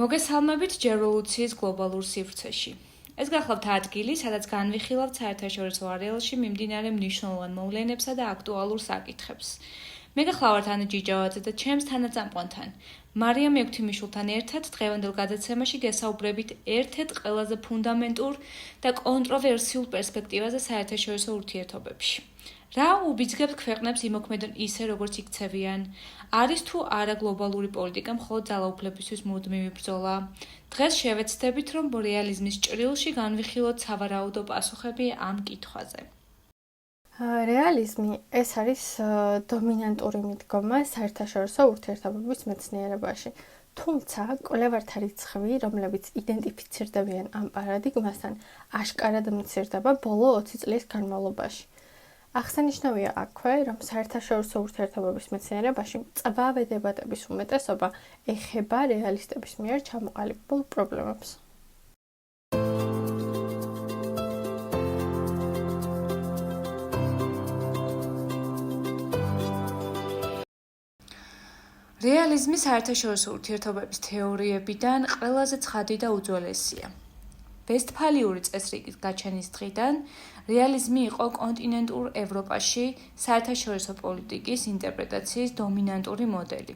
მოგესალმებით რევოლუციის გლობალურ სივრცეში. ეს გახლავთ ადგილი, სადაც განვიხილავთ საერთაშორისო არეალში მიმდინარე მნიშვნელოვან მოვლენებსა და აქტუალურ საკითხებს. მე გახლავართ ანა ჯიჯავაძე და ჩემს თანაწამყვანთან, მარიამ ექვთიმიშვილთან ერთად დღევანდელ გადაცემაში გესაუბრებით ერთ-ერთ ყველაზე ფუნდამენტურ და კონტროვერსიულ პერსპექტივაზე საერთაშორისო ურთიერთობებში. რა უბიძგებს ქვეყნებს იმოქმედონ ისე, როგორც იქცევიან? არის თუ არა გლობალური პოლიტიკა მხოლოდ ძალაუფლებისთვის მუდმივი ბრძოლა? დღეს შევეცდებით, რომ რეალიზმის ჭრილში განვიხილოთ სავარაუდო პასუხები ამ კითხვაზე. რეალიზმი ეს არის დომინანტური მიდგომა საერთაშორისო ურთიერთობების მეცნიერებაში. თუმცა კვლევართა რიცხვი, რომლებიც იდენტიფიცირდებიან ამ პარადიგმასთან, აშკარად მცირდება ბოლო 20 წლის განმავლობაში. აღსანიშნავია აქვე, რომ საერთაშორისო ურთიერთობების მეცნიერებაში მწვავე დებატების უმეტესობა ეხება რეალისტების მიერ ჩამოყალიბებულ პრობლემებს. რეალიზმი საერთაშორისო ურთიერთობების თეორიებიდან ყველაზე ცხადი და უძველესია. ვესტფალიური წესრიგის გაჩენის დღიდან რეალიზმი იყო კონტინენტურ ევროპაში საერთაშორისო პოლიტიკის ინტერპრეტაციის დომინანტური მოდელი.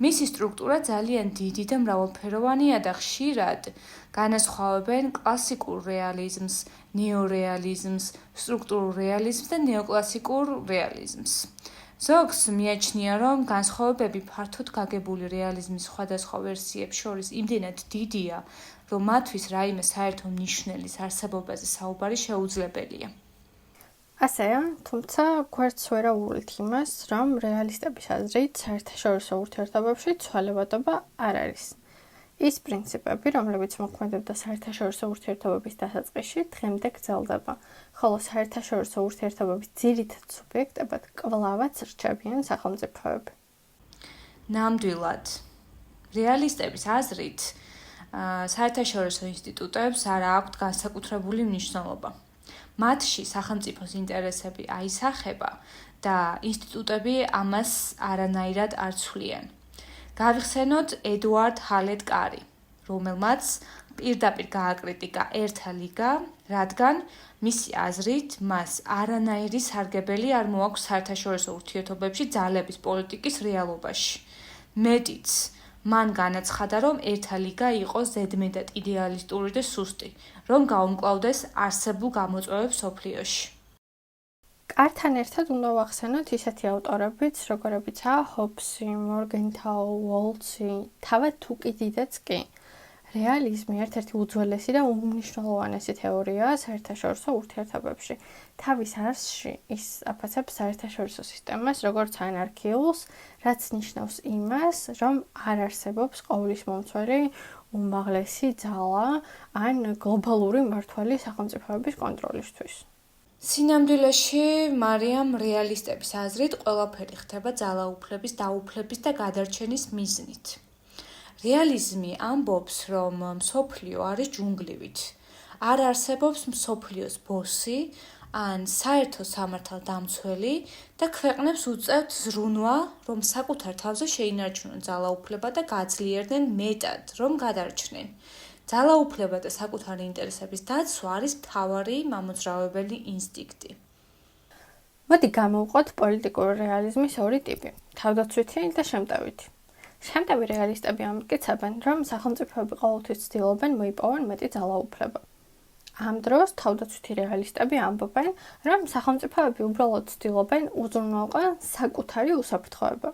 მისი სტრუქტურა ძალიან დიდი და მრავალფეროვანია და ხშირად განასხვავებენ კლასიკურ რეალიზმს, ნეორეალიზმს, სტრუქტურულ რეალიზმს და ნეოკლასიკურ რეალიზმს. ზოგს მიაჩნია, რომ განსხვავებები ფართოდ გაგებული რეალიზმის სხვადასხვა ვერსიებს შორის იმდენად დიდია, რომ მათთვის რაიმე საერთო ნიშნელის არსებობაზე საუბარი შეუძლებელია. ასეა, თუმცა გვერდს ვერ აუვლით იმას, რომ რეალისტების აზრით საერთაშორისო ურთიერთობებში ცვალებადობა არ არის. ის პრინციპები, რომლებიც მოქმედებდა საერთაშორისო ურთიერთობების დასაწყისში, დღემდე გრძელდება, ხოლო საერთაშორისო ურთიერთობების ძირითად სუბიექტებად კვლავაც რჩებიან სახელმწიფოები. ნამდვილად, რეალისტების აზრით, საერთაშორისო ინსტიტუტებს არ აქვთ განსაკუთრებული მნიშვნელობა. მათში სახელმწიფოს ინტერესები აისახება და ინსტიტუტები ამას არანაირად არ ცვლიან. გავიხსენოთ ედუარდ ჰალეტ-კარი, რომელმაც პირდაპირ გააკრიტიკა ერთა ლიგა, რადგან მისი აზრით მას არანაირი სარგებელი არ მოაქვს საერთაშორისო ურთიერთობებში ძალების პოლიტიკის რეალობაში. მეტიც, მან განაცხადა, რომ ერთა ლიგა იყო ზედმეტად იდეალისტური და სუსტი, რომ გაუმკლავდეს არსებულ გამოწვევებს მსოფლიოში. კართან ერთად უნდა ვახსენოთ ისეთი ავტორებიც, როგორებიცაა ჰობსი, მორგენთაუ, უოლცი, თავად თუ კი დიდაც კი. რეალიზმი ერთ-ერთი უძველესი და უმნიშვნელოვანესი თეორიაა საერთაშორისო ურთიერთობებში. თავის არსში ის აფასებს საერთაშორისო სისტემას როგორც ანარქიულს, რაც ნიშნავს იმას, რომ არ არსებობს ყოვლის მომცველი უმაღლესი ძალა ან გლობალური მმართველი სახელმწიფოების კონტროლისთვის. სინამდვილეში, მარიამ რეალისტების აზრით ყველაფერი ხდება ძალაუფლების, დაუფლების და გადარჩენის მიზნით. რეალიზმი ამბობს, რომ მსოფლიო არის ჯუნგლივით. არ არსებობს მსოფლიოს ბოსი ან საერთო სამართალდამცველი და ქვეყნებს უწევთ ზრუნვა, რომ საკუთარ თავზე შეინარჩუნონ ძალაუფლება და გაძლიერდნენ მეტად, რომ გადარჩნენ. ძალაუფლება და საკუთარი ინტერესების დაცვა არის მთავარი მამოძრავებელი ინსტინქტი. მოდი გამოვყოთ პოლიტიკური რეალიზმის ორი ტიპი: თავდაცვითი და შემტევითი. შემტევი რეალისტები ამტკიცებენ, რომ სახელმწიფოები ყოველთვის ცდილობენ მოიპოვონ მეტი ძალაუფლება. ამ დროს თავდაცვითი რეალისტები ამბობენ, რომ სახელმწიფოები უბრალოდ ცდილობენ უზრუნველყონ საკუთარი უსაფრთხოება.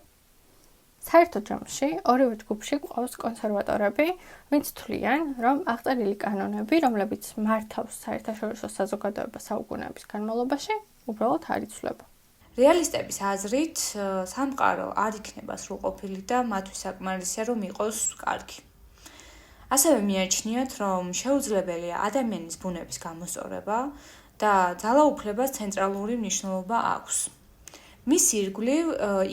საერთო ჯამში ორივე ჯგუფში გვყავს კონსერვატორები, ვინც თვლიან, რომ აღწერილი კანონები, რომლებიც მართავს საერთაშორისო საზოგადოებას საუკუნეების განმავლობაში, უბრალოდ არ იცვლება. რეალისტების აზრით, სამყარო არ იქნება სრულყოფილი და მათთვის საკმარისია, რომ იყოს კარგი. ასევე მიაჩნიათ, რომ შეუძლებელია ადამიანის ბუნების გამოსწორება და ძალაუფლებას ცენტრალური მნიშვნელობა აქვს. მის ირგვლივ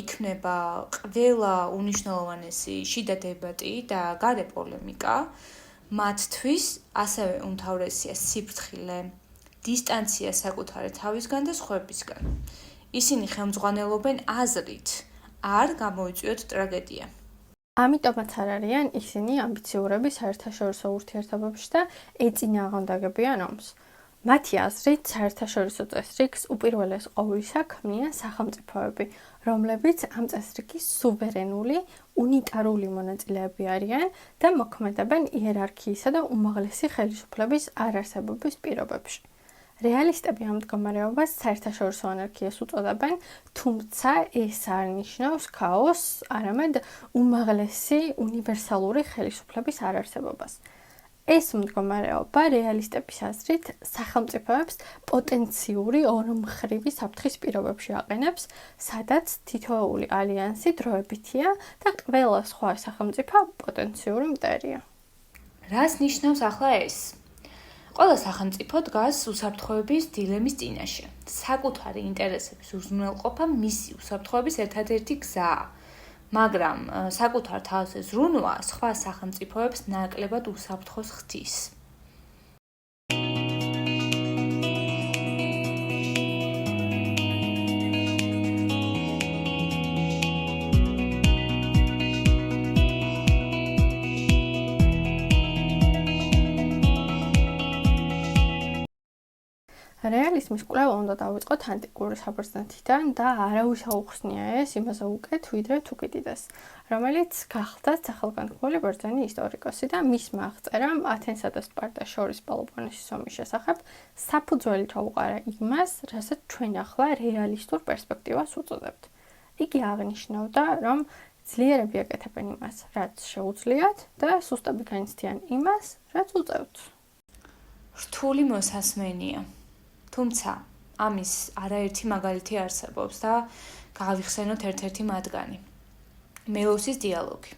იქნება ყველა უნიშნელოვანესი შიდა დებატი და გარე პოლემიკა, მათთვის ასევე უმთავრესია სიფრთხილე, დისტანცია საკუთარი თავისგან და სხვებისგან. ისინი ხელმძღვანელობენ აზრით, არ გამოიწვიოთ ტრაგედია. ამიტომაც არ არიან ისინი ამბიციურები საერთაშორისო ურთიერთობებში და ეწინააღმდეგებიან ომს. მათი აზრით, საერთაშორისო წესრიგს უპირველეს ყოვლისა ქმნიან სახელმწიფოები, რომლებიც ამ წესრიგის სუვერენული, უნიტარული მონაწილეები არიან და მოქმედებენ იერარქიისა და უმაღლესი ხელისუფლების არარსებობის პირობებში. რეალისტები ამ მდგომარეობას საერთაშორისო ანარქიას უწოდებენ, თუმცა ეს არ ნიშნავს ქაოსს, არამედ უმაღლესი უნივერსალური ხელისუფლების არარსებობას. ეს მდგომარეობა რეალისტების აზრით სახელმწიფოებს პოტენციური ორმხრივი საფრთხის პირობებში აყენებს, სადაც თითოეული ალიანსი დროებითია და ყველა სხვა სახელმწიფო პოტენციური მტერია. რას ნიშნავს ახლა ეს? ყველა სახელმწიფო დგას უსაფრთხოების დილემის წინაშე. საკუთარი ინტერესების უზრუნველყოფა მისი უსაფრთხოების ერთადერთი გზაა. მაგრამ საკუთარ თავზე ზრუნვა სხვა სახელმწიფოებს ნაკლებად უსაფრთხოს ხდის. რეალიზმის კვლევა უნდა დავიწყოთ ანტიკური საბერძნეთიდან და არავის აუხსნია ეს იმაზე უკეთ, ვიდრე თუკიდიდეს, რომელიც გახდა სახელგანთქმული ბერძენი ისტორიკოსი და მისმა აღწერამ ათენსა და სპარტას შორის პელოპონესის ომის შესახებ საფუძველი ჩაუყარა იმას, რასაც ჩვენ ახლა რეალისტურ პერსპექტივას უწოდებთ. იგი აღნიშნავდა, რომ ძლიერები აკეთებენ იმას, რაც შეუძლიათ და სუსტები განიცდიან იმას, რაც უწევთ. რთული მოსასმენია. თუმცა ამის არაერთი მაგალითი არსებობს და გავიხსენოთ ერთ-ერთი მათგანი. მელოსის დიალოგი.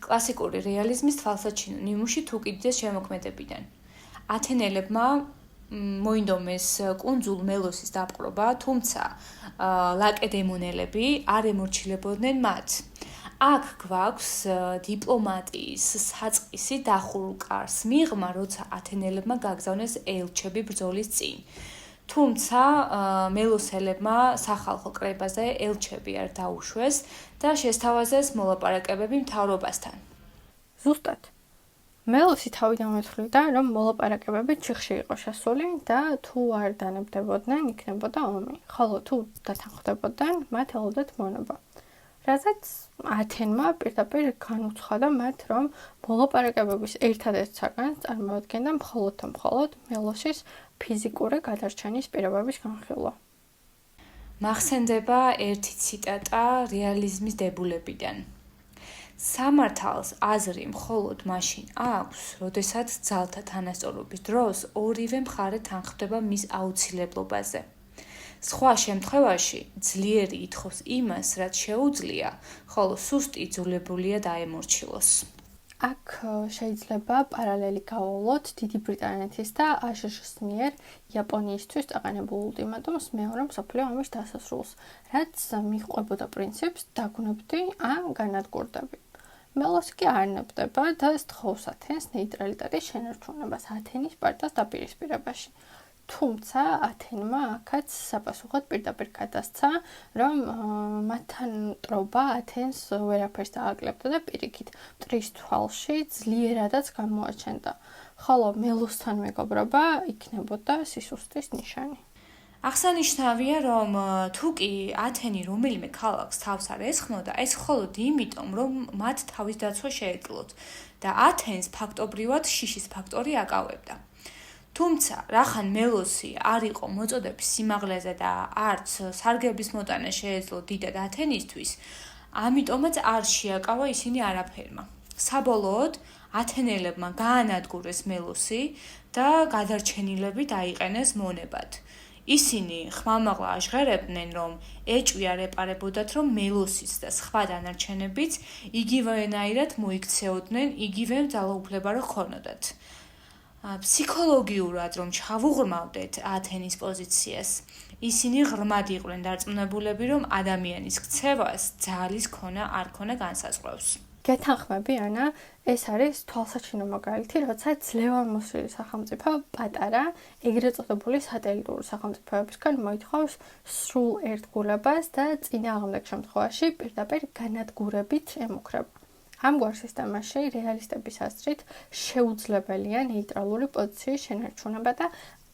კლასიკური რეალიზმის თვალსაჩინო ნიმუში თუკიდიდეს შემოქმედებიდან. ათენელებმა მოინდომეს კუნძულ მელოსის დაპყრობა, თუმცა ლაკედემონელები არ ემორჩილებოდნენ მათ. აქ გვაქვს დიპლომატიის საწყისი დახურულ კარს მიღმა, როცა ათენელებმა გაგზავნეს ელჩები ბრძოლის წინ. თუმცა მელოსელებმა სახალხო კრებაზე ელჩები არ დაუშვეს და შესთავაზეს მოლაპარაკებები მთავრობასთან. ზუსტად. მელოსი თავიდან უთვლიდა, რომ მოლაპარაკებები ჩიხში იყო შესული და თუ არ დანებდებოდნენ, იქნებოდა ომი, ხოლო თუ დათანხმდებოდნენ, მათ ელოდათ მონება. რაზეც ათენმა პირდაპირ განუცხადა მათ, რომ მოლაპარაკებების ერთადერთ საგანს წარმოადგენდა მხოლოდ მელოსის ფიზიკური გადარჩენის პირობების განხილვა. მახსენდება ერთი ციტატა რეალიზმის დებულებიდან. სამართალს აზრი მხოლოდ მაშინ აქვს, როდესაც ძალთა თანასწორობის დროს ორივე მხარე თანხმდება მის აუცილებლობაზე. სხვა შემთხვევაში ძლიერი ითხოვს იმას, რაც შეუძლია, ხოლო სუსტი იძულებულია დაემორჩილოს. აქ შეიძლება პარალელი გავავლოთ დიდი ბრიტანეთის და აშშ-ის მიერ იაპონიისთვის დაყენებულ ულტიმატუმს მეორე მსოფლიო ომის დასასრულს, რაც მიჰყვებოდა პრინციპს დაგუნებდი ან განადგურდები. მელოსი კი არ ნებდება და სთხოვს ათენს ნეიტრალიტეტის შენარჩუნებას ათენის სპარტას დაპირისპირებაში. თუმცა ათენმა აქაც საპასუხოდ პირდაპირ გადასცა, რომ მათთან მტრობა ათენს ვერაფერს დააკლებდა და პირიქით მტრის თვალში ძლიერადაც გამოაჩენდა, ხოლო მელოსთან მეგობრობა იქნებოდა სისუსტის ნიშანი. აღსანიშნავია, რომ თუ კი ათენი რომელიმე ქალაქს თავს არ ესხმოდა, ეს მხოლოდ იმიტომ, რომ მათ თავის დაცვა შეეძლოთ და ათენს ფაქტობრივად შიშის ფაქტორი აკავებდა. თუმცა, რახან მელოსი არ იყო მოწოდების სიმაღლეზე და არც სარგების მოტანა შეეძლო დიდად ათენისთვის, ამიტომაც არ შეაკავა ისინი არაფერმა. საბოლოოდ, ათენელებმა გაანადგურეს მელოსი და გადარჩენილები დაიყენეს მონებად. ისინი ხმამაღლა აჟღერებდნენ, რომ ეჭვი არ ეპარებოდათ, რომ მელოსიც და სხვა დანარჩენებიც იგივენაირად მოიქცეოდნენ, იგივე ძალაუფლება რო ჰქონოდათ. ფსიქოლოგიურად რომ ჩავუღრმავდეთ ათენის პოზიციას, ისინი ღრმად იყვნენ დარწმუნებულები, რომ ადამიანის ქცევას ძალის ქონა არ ქონა განსაზღვრავს. გეთანხმები, ანა, ეს არის თვალსაჩინო მაგალითი, როცა ძლევამოსილი სახელმწიფო პატარა, ეგრეთ წოდებული სატელიტური სახელმწიფოებისგან მოითხოვს სრულ ერთგულებას და წინააღმდეგ შემთხვევაში პირდაპირ განადგურებით ემუქრება. ამგვარ სისტემაში რეალისტების აზრით შეუძლებელია ნეიტრალური პოზიციის შენარჩუნება და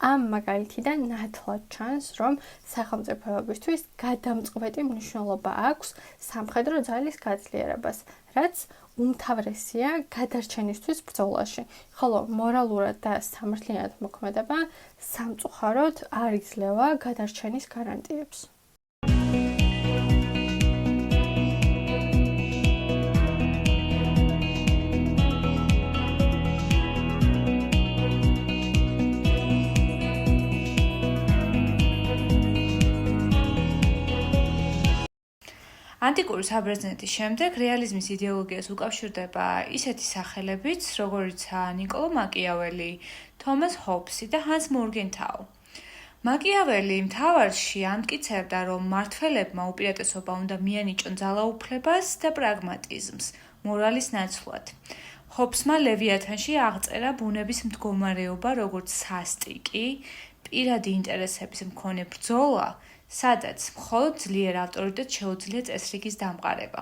ამ მაგალითიდან ნათლად ჩანს, რომ სახელმწიფოებისთვის გადამწყვეტი მნიშვნელობა აქვს სამხედრო ძალის გაძლიერებას, რაც უმთავრესია გადარჩენისთვის ბრძოლაში, ხოლო მორალურად და სამართლიანად მოქმედება სამწუხაროდ არ იძლევა გადარჩენის გარანტიებს. ანტიკური საბერძნეთის შემდეგ რეალიზმის იდეოლოგიას უკავშირდება ისეთი სახელებიც, როგორიცაა ნიკოლო მაკიაველი, თომას ჰობსი და ჰანს მორგენთაუ. მაკიაველი მთავარში ამტკიცებდა, რომ მმართველებმა უპირატესობა უნდა მიანიჭონ ძალაუფლებას და პრაგმატიზმს, მორალის ნაცვლად. ჰობსმა ლევიათანში აღწერა ბუნების მდგომარეობა, როგორც სასტიკი, პირადი ინტერესების მქონე ბრძოლა, სადაც მხოლოდ ძლიერ ავტორიტეტს შეუძლია წესრიგის დამყარება.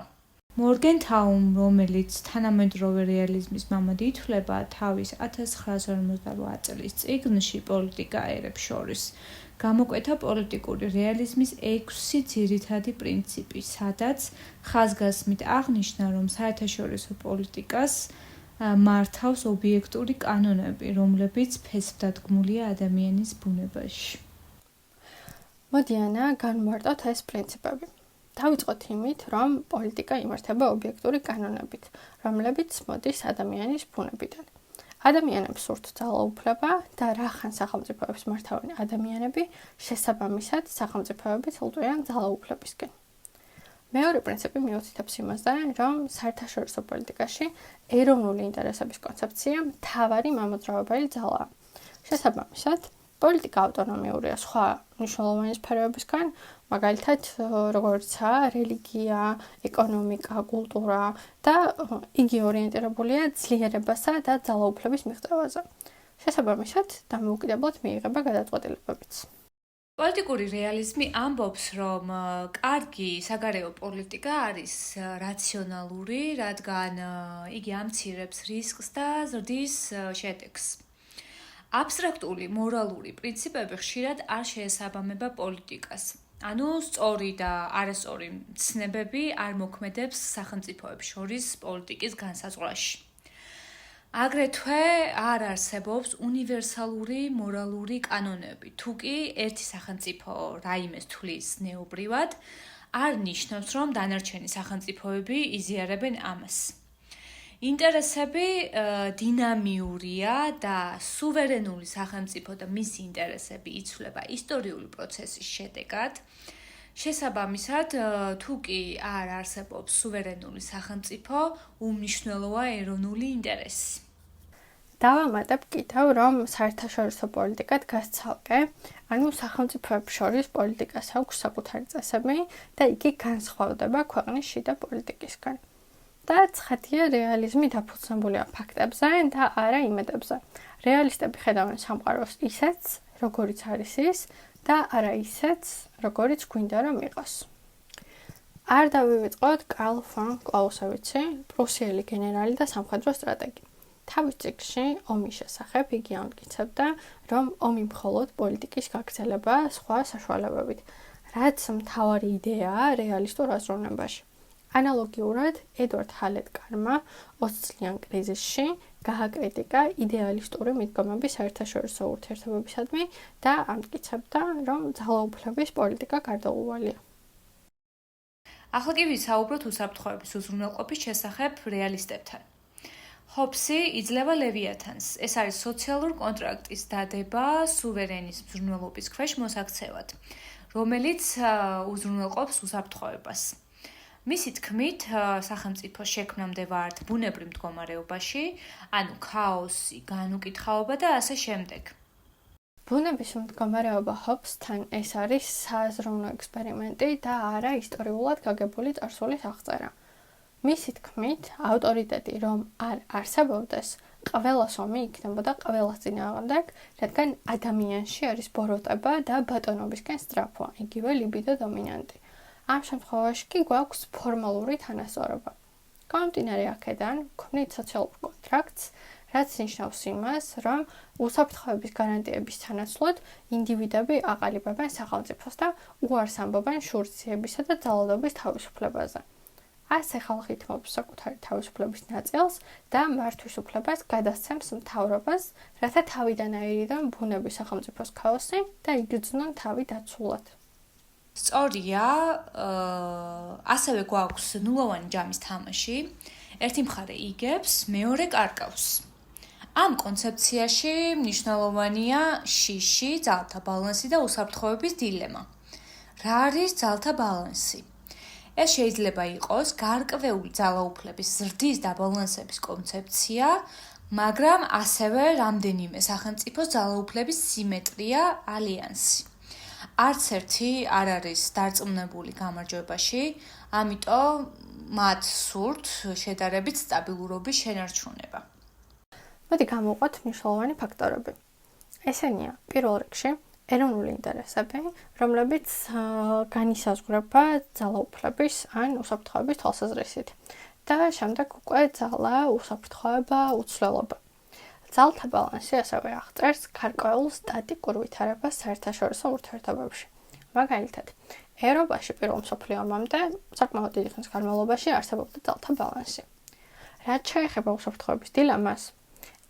მორგენთაუმ, რომელიც თანამედროვე რეალიზმის მამად ითვლება, თავის 1958 წლის წიგნში პოლიტიკა ერებს შორის გამოკვეთა პოლიტიკური რეალიზმის 6 ძირითადი პრინციპი, სადაც ხაზგასმით აღნიშნა, რომ საერთაშორისო პოლიტიკას მართავს ობიექტური კანონები, რომლებიც ფესვდადგმულია ადამიანის ბუნებაში. მოდი ანა განვმარტოთ ეს პრინციპები. დავიწყოთ იმით, რომ პოლიტიკა იმართება ობიექტური კანონებით, რომლებიც მოდის ადამიანის ბუნებიდან. ადამიანებს სურთ ძალაუფლება და რახან სახელმწიფოებს მართავენ ადამიანები, შესაბამისად სახელმწიფოები ცილტვიან ძალაუფლებისკენ. მეორე პრინციპი მიუთითებს იმაზე, რომ საერთაშორისო პოლიტიკაში ეროვნული ინტერესების კონცეფცია მთავარი მამოძრავებელი ძალაა. შესაბამისად, პოლიტიკა ავტონომიურია სხვა მნიშვნელოვანი სფეროებისგან, მაგალითად, როგორიცაა რელიგია, ეკონომიკა, კულტურა და იგი ორიენტირებულია ძლიერებასა და ძალაუფლების მიღწევაზე. შესაბამისად, დამოუკიდებლად მიიღება გადაწყვეტილებებიც. პოლიტიკური რეალიზმი ამბობს, რომ კარგი საგარეო პოლიტიკა არის რაციონალური, რადგან იგი ამცირებს რისკს და ზრდის შედეგს. აბსტრაქტული მორალური პრინციპები ხშირად არ შეესაბამება პოლიტიკას. ანუ სწორი და არასწორი ცნებები არ მოქმედებს სახელმწიფოებს შორის პოლიტიკის განსაზღვრაში. აგრეთვე არ არსებობს უნივერსალური მორალური კანონები. თუ კი ერთი სახელმწიფო რაიმეს თვლის ზნეობრივად, არ ნიშნავს, რომ დანარჩენი სახელმწიფოები იზიარებენ ამას. ინტერესები დინამიურია და სუვერენული სახელმწიფო და მისი ინტერესები იცვლება ისტორიული პროცესის შედეგად. შესაბამისად, თუ კი არ არსებობს სუვერენული სახელმწიფო, უმნიშვნელოა ეროვნული ინტერესი. დავამატებ კიდევ, რომ საერთაშორისო პოლიტიკა დგას ცალკე, ანუ სახელმწიფოებს შორის პოლიტიკას აქვს საკუთარი წესები და იგი განსხვავდება ქვეყნის შიდა პოლიტიკისგან. და ცხადია, რეალიზმი დაფუძნებულია ფაქტებზე და არა იმედებზე. რეალისტები ხედავენ სამყაროს ისეც, როგორიც არის ის და არა ისეც, როგორიც გვინდა რომ იყოს. არ დავივიწყოთ კარლ ფონ კლაუსევიცი, პრუსიელი გენერალი და სამხედრო სტრატეგი. თავის წიგნში ომის შესახებ იგი ამტკიცებდა, რომ ომი მხოლოდ პოლიტიკის გაგრძელებაა სხვა საშუალებებით, რაც მთავარი იდეაა რეალისტურ აზროვნებაში. ანალოგიურად, ედვარდ ჰალეტკარმა 20 წლიან კრიზისში გააკრიტიკა იდეალისტური მიდგომების საერთაშორისო ურთიერთობებისადმი და ამტკიცებდა, რომ ძალაუფლების პოლიტიკა გარდაუვალია. ახლა კი ვისაუბროთ უსაფრთხოების უზრუნველყოფის შესახებ რეალისტებთან. ჰობსი იძლევა ლევიათანს. ეს არის სოციალურ კონტრაქტის დადება სუვერენის მზრუნველობის ქვეშ მოსაქცევად, რომელიც უზრუნველყოფს უსაფრთხოებას. მისი თქმით, სახელმწიფო შექმნამდე ვართ ბუნებრივ მდგომარეობაში, ანუ ქაოსი, განუკითხაობა და ასე შემდეგ. ბუნების მდგომარეობა ჰობსთან ეს არის სააზროვნო ექსპერიმენტი და არა ისტორიულად გაგებული წარსულის აღწერა. მისი თქმით, ავტორიტეტი რომ არ არსებობდეს, ყველას ომი იქნებოდა ყველას წინააღმდეგ, რადგან ადამიანში არის ბოროტება და ბატონობისკენ სწრაფვა, იგივე ლიბიდო დომინანტი. ამ შემთხვევაში კი გვაქვს ფორმალური თანასწორობა. გამომდინარე აქედან, ქმნით სოციალურ კონტრაქტს, რაც ნიშნავს იმას, რომ უსაფრთხოების გარანტიების სანაცვლოდ ინდივიდები აყალიბებენ სახელმწიფოს და უარს ამბობენ შურისძიებისა და ძალადობის თავისუფლებაზე. ასე ხალხი ითმობს საკუთარი თავისუფლების ნაწილს და მართვის უფლებას გადასცემს მთავრობას, რათა თავიდანაირიდან ბუნების სახელმწიფოს ქაოსი და იგრძნონ თავი დაცულად. სწორია, ასევე გვაქვს ნულოვანი ჯამის თამაში. ერთი მხარე იგებს, მეორე კარგავს. ამ კონცეფციაში მნიშვნელოვანია შიში, ძალთა ბალანსი და უსაფრთხოების დილემა. რა არის ძალთა ბალანსი? ეს შეიძლება იყოს გარკვეული ძალაუფლების ზრდის დაბალანსების კონცეფცია, მაგრამ ასევე რამდენიმე სახელმწიფოს ძალაუფლების სიმეტრია, ალიანსი. არც ერთი არ არის დარწმუნებული გამარჯვებაში, ამიტომ მათ სურთ შედარებით სტაბილურობის შენარჩუნება. მოდი გამოვყოთ მნიშვნელოვანი ფაქტორები. ესენია, პირველ რიგში, ეროვნული ინტერესები, რომლებიც განისაზღვრება ძალაუფლების ან უსაფრთხოების თვალსაზრისით. და შემდეგ უკვე ძალა, უსაფრთხოება, უცვლელობა. ძალთა ბალანსი ასევე აღწერს გარკვეულ სტატიკურ ვითარებას საერთაშორისო ურთიერთობებში. მაგალითად, ევროპაში პირველ მსოფლიო ომამდე საკმაოდ დიდი ხნის განმავლობაში არსებობდა ძალთა ბალანსი. რაც შეეხება უსაფრთხოების დილემას,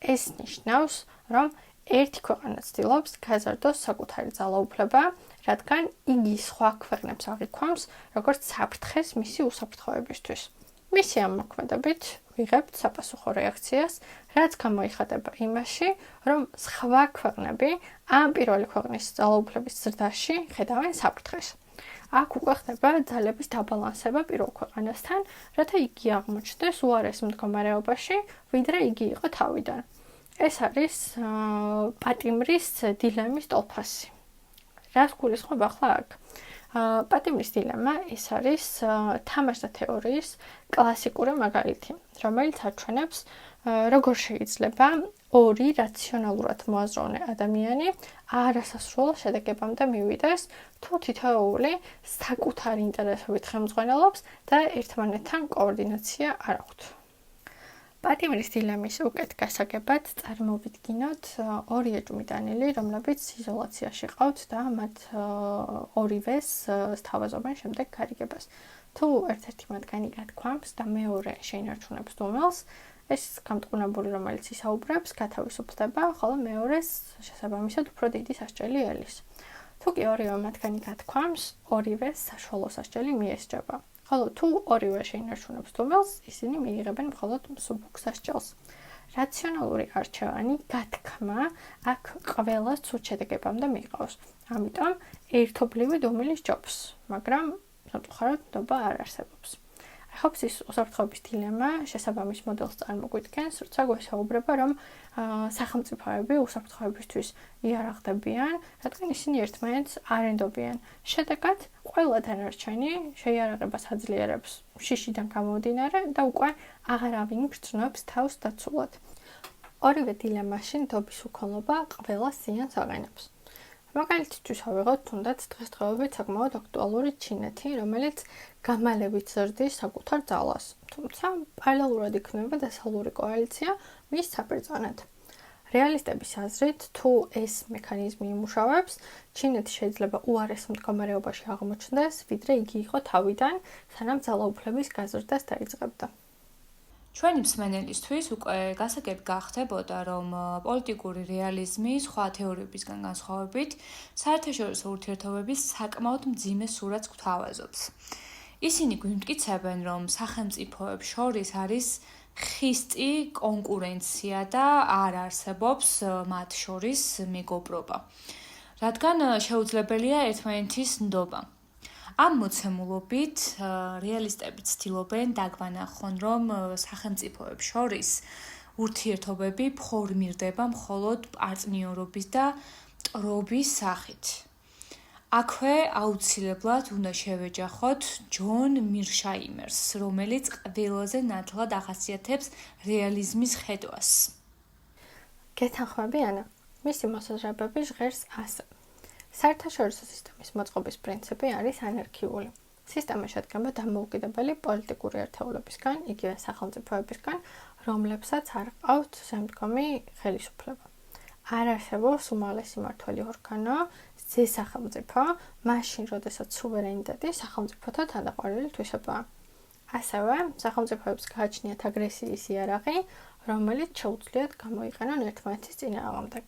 ეს ნიშნავს, რომ ერთი ქვეყანა ცდილობს გაზარდოს საკუთარი ძალაუფლება, რადგან იგი სხვა ქვეყნებს აღიქვამს, როგორც საფრთხეს მისი უსაფრთხოებისთვის. მისი ამ მოქმედებით ვიღებთ საპასუხო რეაქციას, რაც გამოიხატება იმაში, რომ სხვა ქვეყნები ამ პირველი ქვეყნის ძალაუფლების ზრდაში ხედავენ საფრთხეს. აქ უკვე ხდება ძალების დაბალანსება პირველ ქვეყანასთან, რათა იგი აღმოჩნდეს უარეს მდგომარეობაში, ვიდრე იგი იყო თავიდან. ეს არის პატიმრის დილემის ტოლფასი. რას გულისხმობ ახლა აქ? პატიმრის დილემა ეს არის თამაშთა თეორიის კლასიკური მაგალითი, რომელიც აჩვენებს, როგორ შეიძლება ორი რაციონალურად მოაზროვნე ადამიანი არასასრულ შედეგებამდე მივიდეს, თუ თითოეული საკუთარი ინტერესებით ხელმძღვანელობს და ერთმანეთთან კოორდინაცია არ აქვთ. პატიმრის დილემის უკეთ გასაგებად წარმოვიდგინოთ ორი ეჭვმიტანილი, რომლებიც იზოლაციაში ყავთ და მათ ორივეს სთავაზობენ შემდეგ გარიგებას. თუ ერთ-ერთი მათგანი გათქვამს და მეორე შეინარჩუნებს დუმელს, ეს გამტყუნებული, რომელიც ისაუბრებს, გათავისუფლდება, ხოლო მეორეს შესაბამისად უფრო დიდი სასჯელი ელის. თუ კი ორივე მათგანი გათქვამს, ორივეს საშუალო სასჯელი მიესჯება. ხოლო თუ ორივე შეინარჩუნებს დუმელს, ისინი მიიღებენ მხოლოდ მსუბუქ სასჯელს. რაციონალური არჩევანი, გათქმა, აქ ყველას ცუდ შედეგებამდე მიიღავს. ამიტომ ერთობლივი დუმილი სჯობს, მაგრამ სამწუხაროდ ნდობა არ არსებობს. ახობს ის უსაფრთხოების დილემა შესაბამის მოდელს წარმოგვიდგენს, როცა გვესაუბრება, რომ სახელმწიფოები უსაფრთხოებისთვის იარაღდებიან, რადგან ისინი ერთმანეთს არ ენდობიან. შედეგად, ყველა დანარჩენი შეიარაღებას აძლიერებს შიშიდან გამომდინარე და უკვე აღარავინ გრძნობს თავს დაცულად. ორივე დილემაში ნდობის უქონლობა ყველას ზიანს აყენებს. მაგალითისთვის ავიღოთ თუნდაც დღესდღეობით საკმაოდ აქტუალური ჩინეთი, რომელიც გამალებით ზრდის საკუთარ ძალას, თუმცა პარალელურად იქმნება დასავლური კოალიცია მის საპირწონედ. რეალისტების აზრით, თუ ეს მექანიზმი იმუშავებს, ჩინეთი შეიძლება უარეს მდგომარეობაში აღმოჩნდეს, ვიდრე იგი იყო თავიდან, სანამ ძალაუფლების გაზრდას დაიწყებდა. ჩვენი მსმენელისთვის უკვე გასაგები გახდებოდა, რომ პოლიტიკური რეალიზმი სხვა თეორიებისგან განსხვავებით საერთაშორისო ურთიერთობების საკმაოდ მძიმე სურათს გვთავაზობს. ისინი გვიმტკიცებენ, რომ სახელმწიფოებს შორის არის ხისტი კონკურენცია და არ არსებობს მათ შორის მეგობრობა, რადგან შეუძლებელია ერთმანეთის ნდობა. ამ მოცემულობით რეალისტები ცდილობენ დაგვანახონ, რომ სახელმწიფოებს შორის ურთიერთობები ფორმირდება მხოლოდ პარტნიორობის და მტრობის სახით. აქვე აუცილებლად უნდა შევეჯახოთ ჯონ მირშაიმერს, რომელიც ყველაზე ნათლად ახასიათებს რეალიზმის ხედვას. გეთანხმები ანა, მისი მოსაზრებები ჟღერს ასე. საერთაშორისო სისტემის მოწყობის პრინციპი არის ანარქიული. სისტემა შედგება დამოუკიდებელი პოლიტიკური ერთეულებისგან, იგივე სახელმწიფოებისგან, რომლებსაც არ ყავთ შემდგომი ხელისუფლება. არ არსებობს უმაღლესი მმართველი ორგანო, ზესახელმწიფო, მაშინ, როდესაც სუვერენიტეტი სახელმწიფოთა თანაყვარელი თვისებაა. ასევე, სახელმწიფოებს გააჩნიათ აგრესიის იარაღი, რომელიც შეუძლიათ გამოიყენონ ერთმანეთის წინააღმდეგ.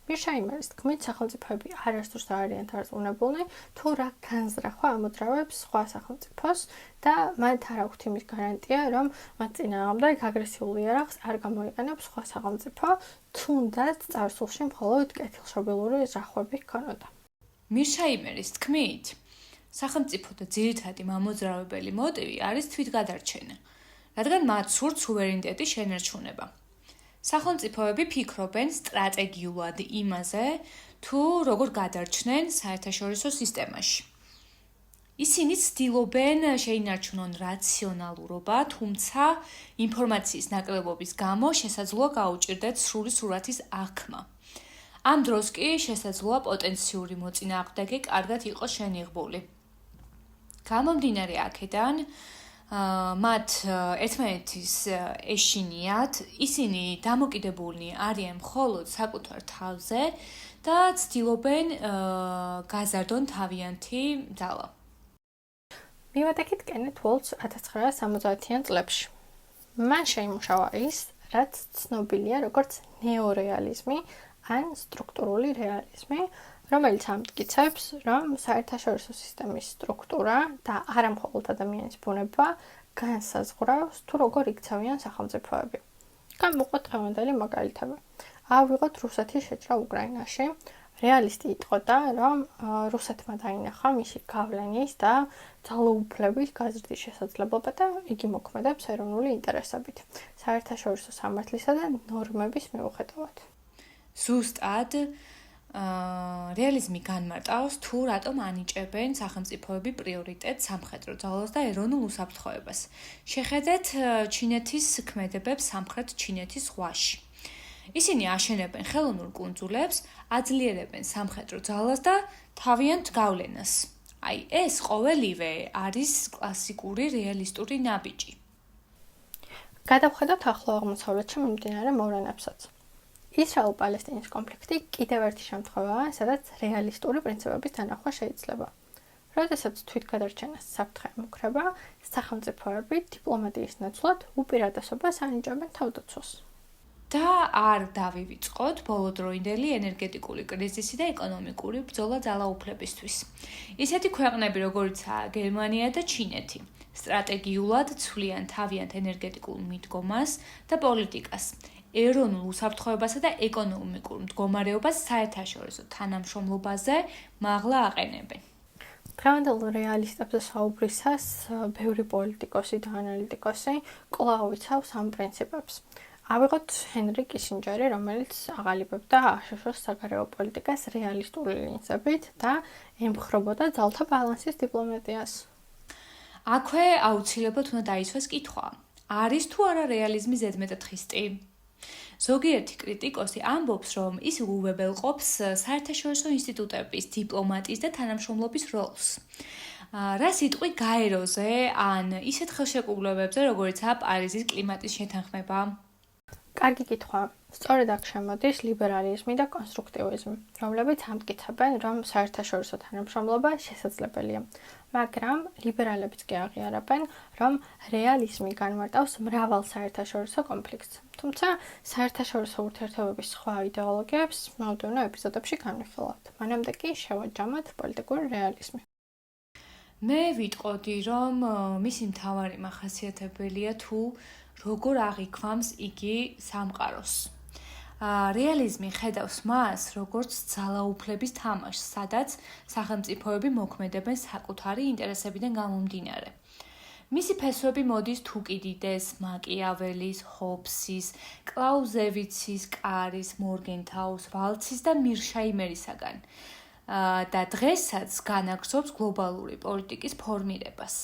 მირშაიმერის თქმით, სახელმწიფოები არასდროს არ არიან დარწმუნებულნი, თუ რა განზრახვა ამოძრავებს სხვა სახელმწიფოს და მათ არ აქვთ იმის გარანტია, რომ მათ წინააღმდეგ აგრესიულ იარაღს არ გამოიყენებს სხვა სახელმწიფო, თუნდაც წარსულში მხოლოდ კეთილშობილური ზრახვები ჰქონოდა. მირშაიმერის თქმით, სახელმწიფოთა ძირითადი მამოძრავებელი მოტივი არის თვითგადარჩენა, რადგან მათ სურთ სუვერენიტეტის შენარჩუნება. სახელმწიფოები ფიქრობენ სტრატეგიულად იმაზე, თუ როგორ გადარჩნენ საერთაშორისო სისტემაში. ისინი ცდილობენ შეინარჩუნონ რაციონალურობა, თუმცა ინფორმაციის ნაკლებობის გამო შესაძლოა გაუჭირდეთ სრული სურათის აღქმა. ამ დროს კი შესაძლოა პოტენციური მოწინააღმდეგე კარგად იყოს შენიღბული. გამომდინარე აქედან, მათ ერთმანეთის ეშინიათ, ისინი დამოკიდებული არიან მხოლოდ საკუთარ თავზე და ცდილობენ გაზარდონ თავიანთი ძალა. მივატეკით კენეთ უოლტს 1970-იან წლებში. მან შეიმუშავა ის, რაც ცნობილია როგორც ნეორეალიზმი ან სტრუქტურული რეალიზმი, რომელიც ამტკიცებს, რომ საერთაშორისო სისტემის სტრუქტურა და არა მხოლოდ ადამიანის ბუნება განსაზღვრავს, თუ როგორ იქცევიან სახელმწიფოები. გამოვყოთ დღევანდელი მაგალითები. ავიღოთ რუსეთის შეჭრა უკრაინაში. რეალისტი იტყოდა, რომ რუსეთმა დაინახა მისი გავლენის და ძალაუფლების გაზრდის შესაძლებლობა და იგი მოქმედებს ეროვნული ინტერესებით, საერთაშორისო სამართლისა და ნორმების მიუხედავად. ზუსტად რეალიზმი განმარტავს, თუ რატომ ანიჭებენ სახელმწიფოები პრიორიტეტს სამხედრო ძალას და ეროვნულ უსაფრთხოებას. შეხედეთ ჩინეთის ქმედებებს სამხრეთ ჩინეთის ზღვაში. ისინი აშენებენ ხელოვნურ კუნძულებს, აძლიერებენ სამხედრო ძალას და თავიანთ გავლენას. აი, ეს ყოველივე არის კლასიკური რეალისტური ნაბიჯი. გადავხედოთ ახლო აღმოსავლეთში მიმდინარე მოვლენებსაც. ისრაელ-პალესტინის კონფლიქტი კიდევ ერთი შემთხვევაა, სადაც რეალისტური პრინციპების დანახვა შეიძლება. როდესაც თვითგადარჩენას საფრთხე ემუქრება, სახელმწიფოები დიპლომატიის ნაცვლად უპირატესობას ანიჭებენ თავდაცვას. და არ დავივიწყოთ ბოლოდროინდელი ენერგეტიკული კრიზისი და ეკონომიკური ბრძოლა ძალაუფლებისთვის. ისეთი ქვეყნები, როგორიცაა გერმანია და ჩინეთი, სტრატეგიულად ცვლიან თავიანთ ენერგეტიკულ მიდგომას და პოლიტიკას, ეროვნულ უსაფრთხოებასა და ეკონომიკურ მდგომარეობას საერთაშორისო თანამშრომლობაზე მაღლა აყენებენ. დღევანდელ რეალისტებზე საუბრისას ბევრი პოლიტიკოსი და ანალიტიკოსი კვლავ იცავს ამ პრინციპებს. ავიღოთ ჰენრი კისინჯერი, რომელიც აღალიბებდა აშშ-ს საგარეო პოლიტიკას რეალისტური ლინზებით და ემხრობოდა ძალთა ბალანსის დიპლომატიას. აქვე აუცილებლად უნდა დაიცვას კითხვა, არის თუ არა რეალიზმი ზედმეტათხისტი? ზოგიერთი კრიტიკოსი ამბობს, რომ ის უვებელყოფს საერთაშორისო ინსტიტუტების, დიპლომატიის და თანამშრომლობის როლს. რა სიტყვი გაეროზე ან ისეთ ხელშეკრულებებზე, როგორიცაა პარიზის კლიმატის შეთანხმება? კარგი კითხვა. სწორედ აქ შემოდის ლიბერალიზმი და კონსტრუქტივიზმი, რომლებიც ამტკიცებენ, რომ საერთაშორისო თანამშრომლობა შესაძლებელია. მაგრამ ლიბერალებიც კი აღიარებენ, რომ რეალიზმი განმარტავს მრავალ საერთაშორისო კონფლიქტს. თუმცა საერთაშორისო ურთიერთობების სხვა იდეოლოგიებს მომდევნო ეპიზოდებში განვიხილავთ. მანამდე კი შევაჯამოთ პოლიტიკური რეალიზმი. მე ვიტყოდი, რომ მისი მთავარი მახასიათებელია თუ როგორ აღიქვამს იგი სამყაროს. რეალიზმი ხედავს მას, როგორც ძალაუფლების თამაშს, სადაც სახელმწიფოები მოქმედებენ საკუთარი ინტერესებიდან გამომდინარე. მისი ფესვები მოდის თუკიდიდეს, მაკიაველის, ჰობსის, კლაუზევიცის, კარის, მორგენთაუს, ვალცის და მირშაიმერისაგან და დღესაც განაგრძობს გლობალური პოლიტიკის ფორმირებას.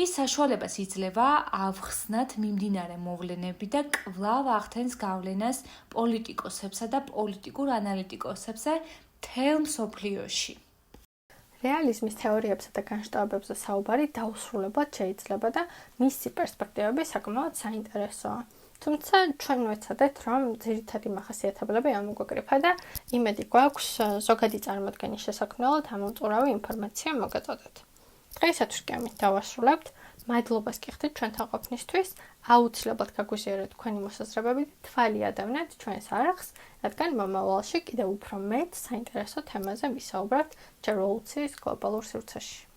ის საშუალებას იძლევა ავხსნათ მიმდინარე მოვლენები და კვლავ ახდენს გავლენას პოლიტიკოსებსა და პოლიტიკურ ანალიტიკოსებზე მთელ მსოფლიოში. რეალიზმის თეორიებსა და განშტოებებზე საუბარი დაუსრულებლად შეიძლება და მისი პერსპექტივები საკმაოდ საინტერესოა. თუმცა ჩვენ ვეცადეთ, რომ ძირითადი მახასიათებლები ამოგვეკრიფა და იმედი გვაქვს ზოგადი წარმოდგენის შესაქმნელად ამომწურავი ინფორმაცია მოგაწოდოთ. დღეისათვის კი ამით დავასრულებთ. მადლობას გიხდით ჩვენთან ყოფნისთვის. აუცილებლად გაგვიზიარეთ თქვენი მოსაზრებები და თვალი ადევნეთ ჩვენს არხს, რადგან მომავალში კიდევ უფრო მეტ საინტერესო თემაზე ვისაუბრებთ რევოლუციის გლობალურ სივრცეში.